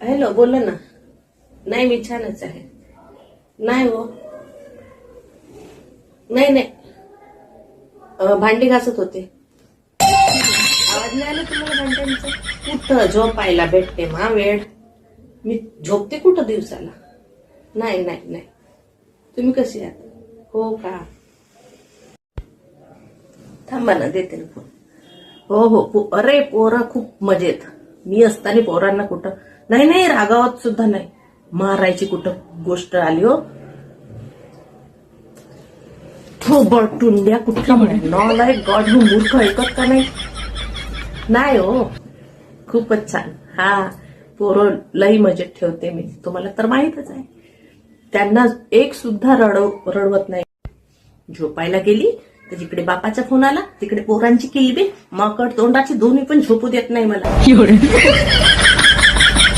Hello, बोला ना. नाही, मी छानच आहे. नाही हो, नाही नाही, भांडी घासत होते. आवाज नाही आला तुम्हाला भांड्यांचा? कुठं झोपायला भेटते मा वेळ? मी झोपते कुठं दिवसाला? नाही नाही नाही. तुम्ही कशी आहात? हो का? थांबा ना, देते ना फोन. हो हो, अरे पोरं खूप मजेत. मी असताना पोरांना कुठं नाही नाही, रागावत सुद्धा नाही. मारायची कुठं गोष्ट आली हो. हो बटुंड्या कुठला नालायक गॉड, हो मूर्ख, ऐकत का नाही? नाही हो, खूपच छान. हा, पोरं लई मजेत ठेवते मी, तुम्हाला तर माहितच आहे. त्यांना एक सुद्धा रडवत नाही. झोपायला गेली तर जिकडे बापाचा फोन आला तिकडे पोरांची किलबी, माकड तोंडाची, दोन्ही पण झोपू देत नाही मला.